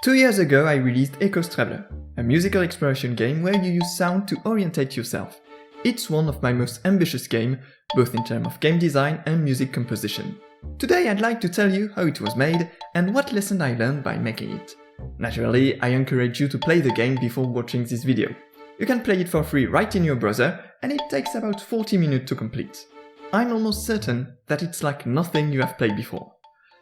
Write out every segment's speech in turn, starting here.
2 years ago I released Echo's Traveler, a musical exploration game where you use sound to orientate yourself. It's one of my most ambitious games, both in terms of game design and music composition. Today I'd like to tell you how it was made and what lesson I learned by making it. Naturally, I encourage you to play the game before watching this video. You can play it for free right in your browser, and it takes about 40 minutes to complete. I'm almost certain that it's like nothing you have played before.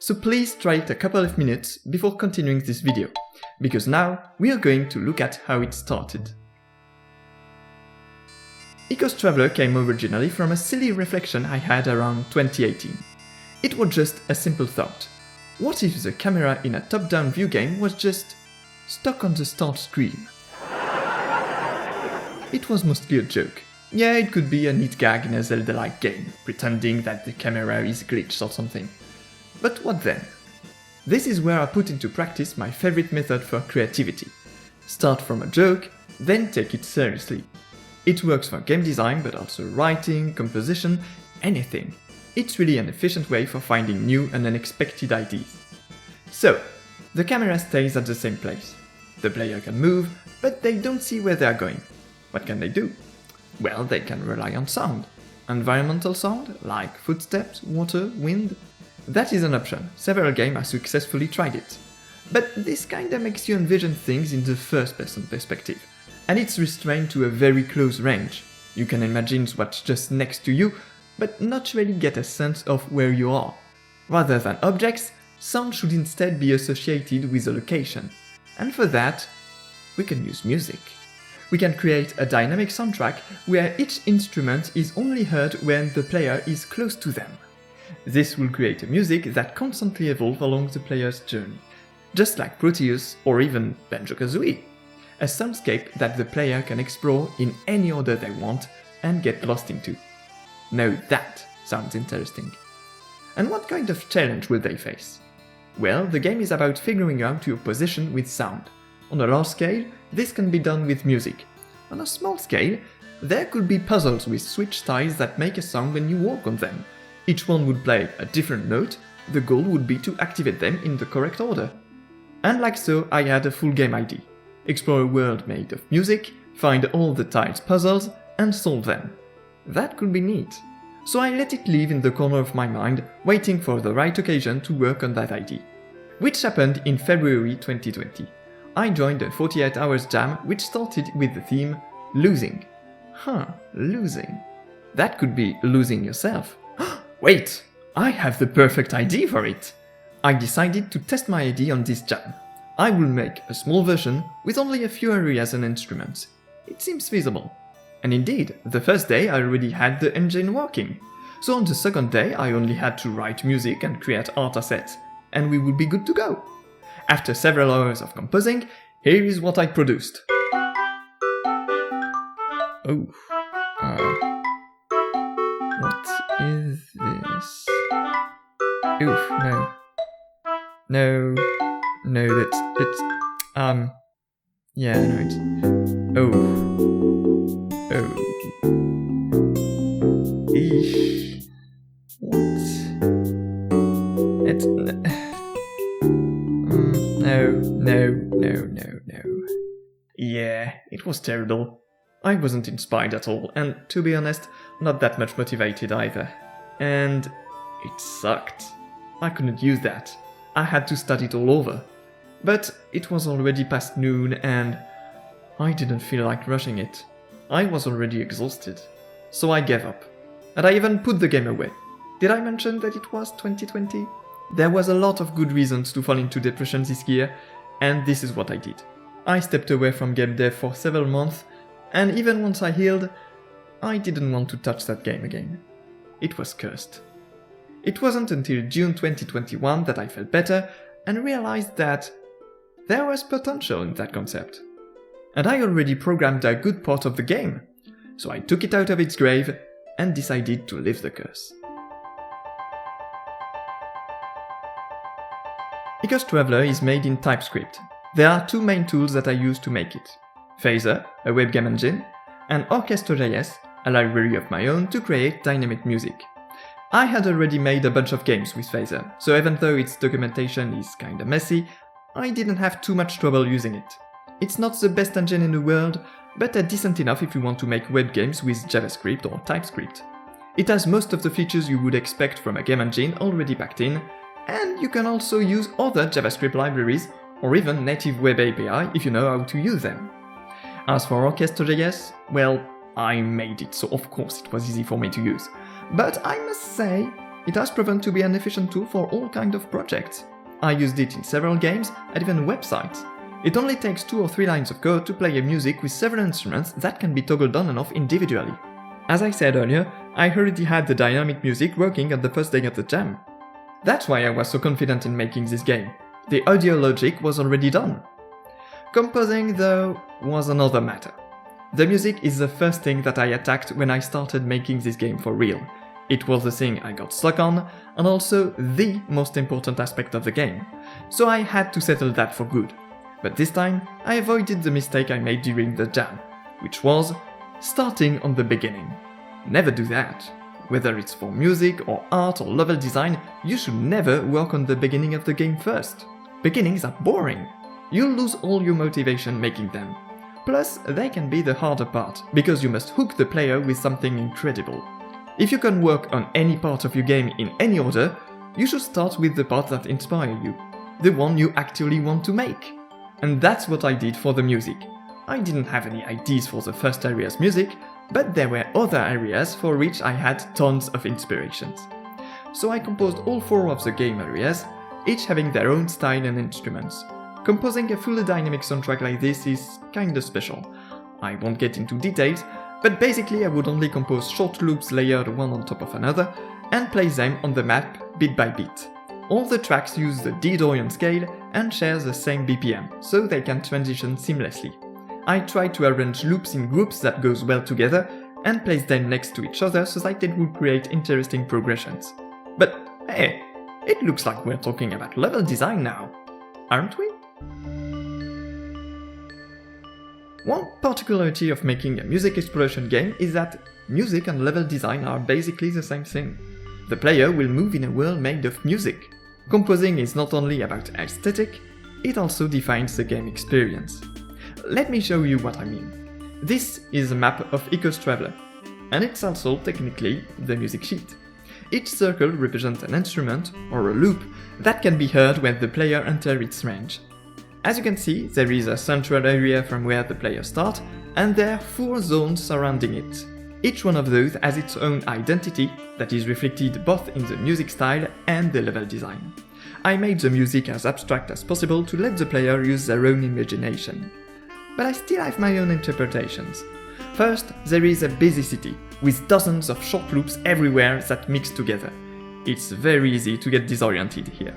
So please try it a couple of minutes before continuing this video, because now we are going to look at how it started. Echo's Traveler came originally from a silly reflection I had around 2018. It was just a simple thought. What if the camera in a top-down view game was just stuck on the start screen? It was mostly a joke. Yeah, it could be a neat gag in a Zelda-like game, pretending that the camera is glitched or something. But what then? This is where I put into practice my favorite method for creativity. Start from a joke, then take it seriously. It works for game design, but also writing, composition, anything. It's really an efficient way for finding new and unexpected ideas. So, the camera stays at the same place. The player can move, but they don't see where they are going. What can they do? Well, they can rely on sound. Environmental sound, like footsteps, water, wind. That is an option. Several games have successfully tried it. But this kinda makes you envision things in the first-person perspective, and it's restrained to a very close range. You can imagine what's just next to you, but not really get a sense of where you are. Rather than objects, sound should instead be associated with a location. And for that, we can use music. We can create a dynamic soundtrack where each instrument is only heard when the player is close to them. This will create a music that constantly evolves along the player's journey, just like Proteus or even Banjo-Kazooie, a soundscape that the player can explore in any order they want and get lost into. Now that sounds interesting. And what kind of challenge will they face? Well, the game is about figuring out your position with sound. On a large scale, this can be done with music. On a small scale, there could be puzzles with switch tiles that make a sound when you walk on them. Each one would play a different note, the goal would be to activate them in the correct order. And like so, I had a full game idea. Explore a world made of music, find all the tiles puzzles, and solve them. That could be neat. So I let it live in the corner of my mind, waiting for the right occasion to work on that idea. Which happened in February 2020. I joined a 48 hours jam which started with the theme losing. Losing. That could be losing yourself. Wait, I have the perfect idea for it. I decided to test my idea on this jam. I will make a small version with only a few areas and instruments. It seems feasible. And indeed, the first day I already had the engine working. So on the second day I only had to write music and create art assets, and we would be good to go. After several hours of composing, here is what I produced. Oh, what is this? Oof, no. No, that's, yeah, no, it's, eesh, what? It's, no. Yeah, it was terrible. I wasn't inspired at all, and to be honest, not that much motivated either. And it sucked. I couldn't use that. I had to start it all over. But it was already past noon and I didn't feel like rushing it. I was already exhausted. So I gave up. And I even put the game away. Did I mention that it was 2020? There was a lot of good reasons to fall into depression this year, and this is what I did. I stepped away from Gamedev for several months, and even once I healed, I didn't want to touch that game again. It was cursed. It wasn't until June 2021 that I felt better and realized that there was potential in that concept. And I already programmed a good part of the game, so I took it out of its grave and decided to lift the curse. Echo's Traveler is made in TypeScript. There are two main tools that I use to make it. Phaser, a web game engine, and Orchestra.js, a library of my own to create dynamic music. I had already made a bunch of games with Phaser, so even though its documentation is kinda messy, I didn't have too much trouble using it. It's not the best engine in the world, but decent enough if you want to make web games with JavaScript or TypeScript. It has most of the features you would expect from a game engine already packed in, and you can also use other JavaScript libraries or even native web API if you know how to use them. As for Orchestra.js, well, I made it, so of course it was easy for me to use. But I must say, it has proven to be an efficient tool for all kinds of projects. I used it in several games and even websites. It only takes 2 or 3 lines of code to play a music with several instruments that can be toggled on and off individually. As I said earlier, I already had the dynamic music working at the first day of the jam. That's why I was so confident in making this game. The audio logic was already done. Composing, though, was another matter. The music is the first thing that I attacked when I started making this game for real. It was the thing I got stuck on, and also the most important aspect of the game. So I had to settle that for good. But this time, I avoided the mistake I made during the jam, which was starting on the beginning. Never do that. Whether it's for music or art or level design, you should never work on the beginning of the game first. Beginnings are boring. You'll lose all your motivation making them. Plus, they can be the harder part, because you must hook the player with something incredible. If you can work on any part of your game in any order, you should start with the part that inspires you, the one you actually want to make. And that's what I did for the music. I didn't have any ideas for the first area's music, but there were other areas for which I had tons of inspirations. So I composed all 4 of the game areas, each having their own style and instruments. Composing a fully dynamic soundtrack like this is kinda special. I won't get into details, but basically I would only compose short loops layered one on top of another, and place them on the map bit by bit. All the tracks use the D-Dorian scale and share the same BPM, so they can transition seamlessly. I try to arrange loops in groups that goes well together, and place them next to each other so that it would create interesting progressions. But hey, it looks like we're talking about level design now, aren't we? One particularity of making a music exploration game is that music and level design are basically the same thing. The player will move in a world made of music. Composing is not only about aesthetic, it also defines the game experience. Let me show you what I mean. This is a map of Echo's Traveler, and it's also technically the music sheet. Each circle represents an instrument or a loop that can be heard when the player enters its range. As you can see, there is a central area from where the player starts, and there are 4 zones surrounding it. Each one of those has its own identity that is reflected both in the music style and the level design. I made the music as abstract as possible to let the player use their own imagination. But I still have my own interpretations. First, there is a busy city, with dozens of short loops everywhere that mix together. It's very easy to get disoriented here.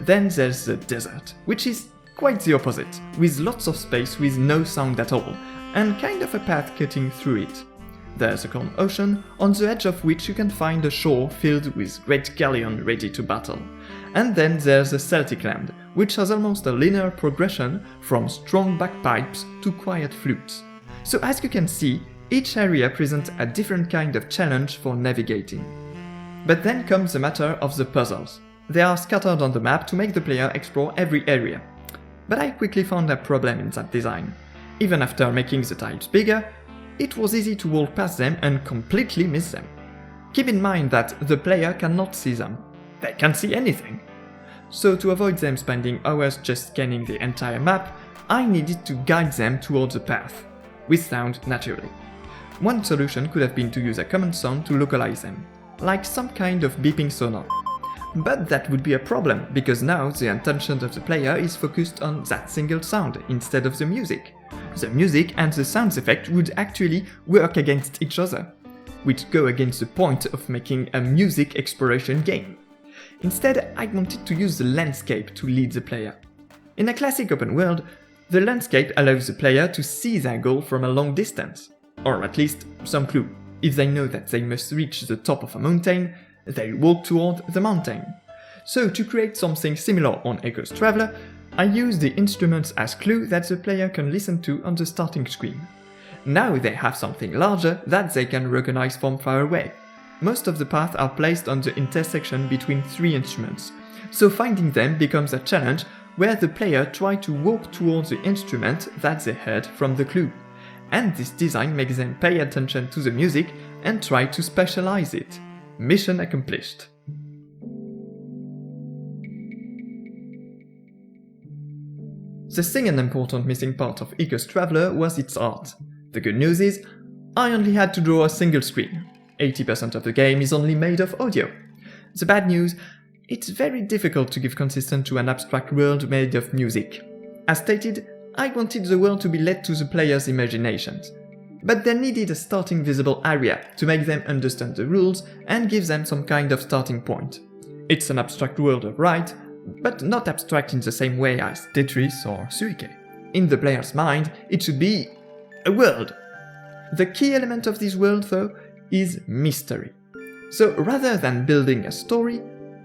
Then there's the desert, which is quite the opposite, with lots of space with no sound at all, and kind of a path cutting through it. There's a calm ocean, on the edge of which you can find a shore filled with great galleons ready to battle. And then there's the Celtic land, which has almost a linear progression from strong bagpipes to quiet flutes. So as you can see, each area presents a different kind of challenge for navigating. But then comes the matter of the puzzles. They are scattered on the map to make the player explore every area. But I quickly found a problem in that design. Even after making the tiles bigger, it was easy to walk past them and completely miss them. Keep in mind that the player cannot see them. They can't see anything. So to avoid them spending hours just scanning the entire map, I needed to guide them towards a path, with sound naturally. One solution could have been to use a common sound to localize them, like some kind of beeping sonar. But that would be a problem, because now the attention of the player is focused on that single sound instead of the music. The music and the sound effect would actually work against each other, which go against the point of making a music exploration game. Instead, I wanted to use the landscape to lead the player. In a classic open world, the landscape allows the player to see their goal from a long distance, or at least some clue. If they know that they must reach the top of a mountain, they'll walk toward the mountain. So to create something similar on Echo's Traveler, I use the instruments as clue that the player can listen to on the starting screen. Now they have something larger that they can recognize from far away. Most of the paths are placed on the intersection between 3 instruments, so finding them becomes a challenge where the player tries to walk towards the instrument that they heard from the clue. And this design makes them pay attention to the music and try to specialize it. Mission accomplished. The second important missing part of Ghost Traveler was its art. The good news is, I only had to draw a single screen. 80% of the game is only made of audio. The bad news, it's very difficult to give consistence to an abstract world made of music. As stated, I wanted the world to be led to the player's imaginations. But they needed a starting visible area to make them understand the rules and give them some kind of starting point. It's an abstract world of right, but not abstract in the same way as Tetris or Suike. In the player's mind, it should be a world. The key element of this world, though, is mystery. So rather than building a story,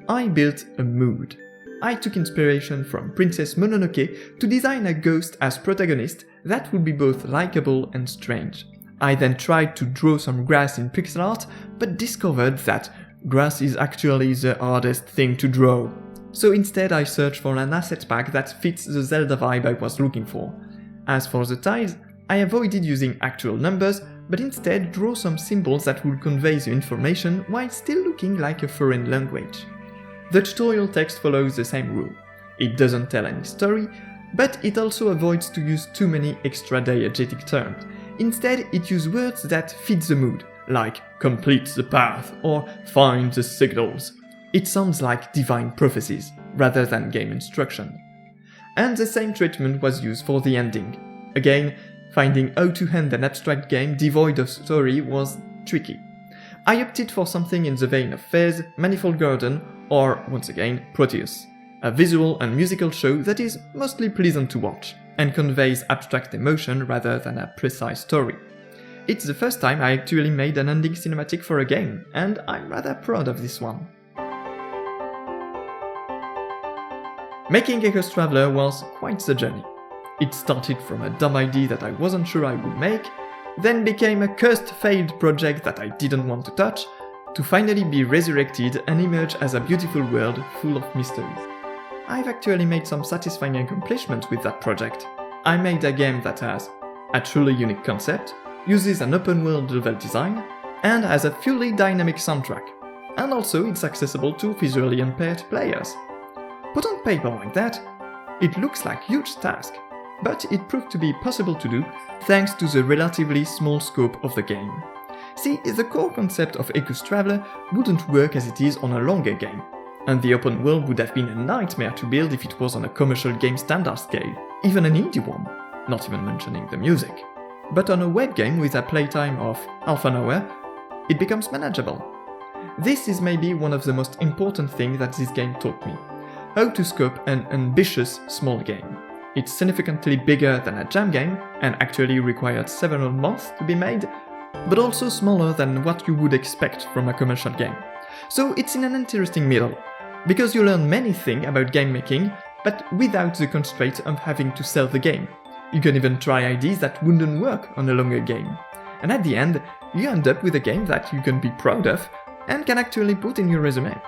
I built a mood. I took inspiration from Princess Mononoke to design a ghost as protagonist that would be both likable and strange. I then tried to draw some grass in pixel art, but discovered that grass is actually the hardest thing to draw. So instead I searched for an asset pack that fits the Zelda vibe I was looking for. As for the tiles, I avoided using actual numbers, but instead draw some symbols that would convey the information while still looking like a foreign language. The tutorial text follows the same rule. It doesn't tell any story, but it also avoids to use too many extra diegetic terms. Instead, it uses words that fit the mood, like complete the path or find the signals. It sounds like divine prophecies, rather than game instruction. And the same treatment was used for the ending. Again, finding how to end an abstract game devoid of story was tricky. I opted for something in the vein of Fez, Manifold Garden, or, once again, Proteus. A visual and musical show that is mostly pleasant to watch, and conveys abstract emotion rather than a precise story. It's the first time I actually made an ending cinematic for a game, and I'm rather proud of this one. Making Ghost Traveler was quite the journey. It started from a dumb idea that I wasn't sure I would make, then became a cursed failed project that I didn't want to touch, to finally be resurrected and emerge as a beautiful world full of mysteries. I've actually made some satisfying accomplishments with that project. I made a game that has a truly unique concept, uses an open world level design, and has a fully dynamic soundtrack. And also it's accessible to visually impaired players. Put on paper like that, it looks like a huge task, but it proved to be possible to do thanks to the relatively small scope of the game. See, the core concept of Ghost Traveler wouldn't work as it is on a longer game, and the open world would have been a nightmare to build if it was on a commercial game standard scale, even an indie one, not even mentioning the music. But on a web game with a playtime of half an hour, it becomes manageable. This is maybe one of the most important things that this game taught me. How to scope an ambitious small game. It's significantly bigger than a jam game and actually required several months to be made, but also smaller than what you would expect from a commercial game. So it's in an interesting middle, because you learn many things about game making, but without the constraint of having to sell the game. You can even try ideas that wouldn't work on a longer game. And at the end, you end up with a game that you can be proud of and can actually put in your resume.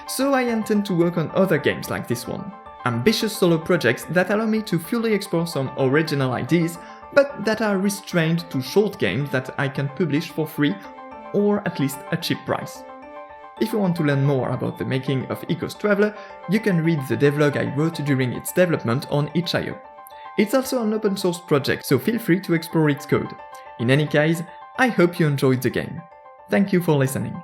So I intend to work on other games like this one. Ambitious solo projects that allow me to fully explore some original ideas, but that are restrained to short games that I can publish for free or at least a cheap price. If you want to learn more about the making of Ghost Traveler, you can read the devlog I wrote during its development on itch.io. It's also an open source project, so feel free to explore its code. In any case, I hope you enjoyed the game. Thank you for listening.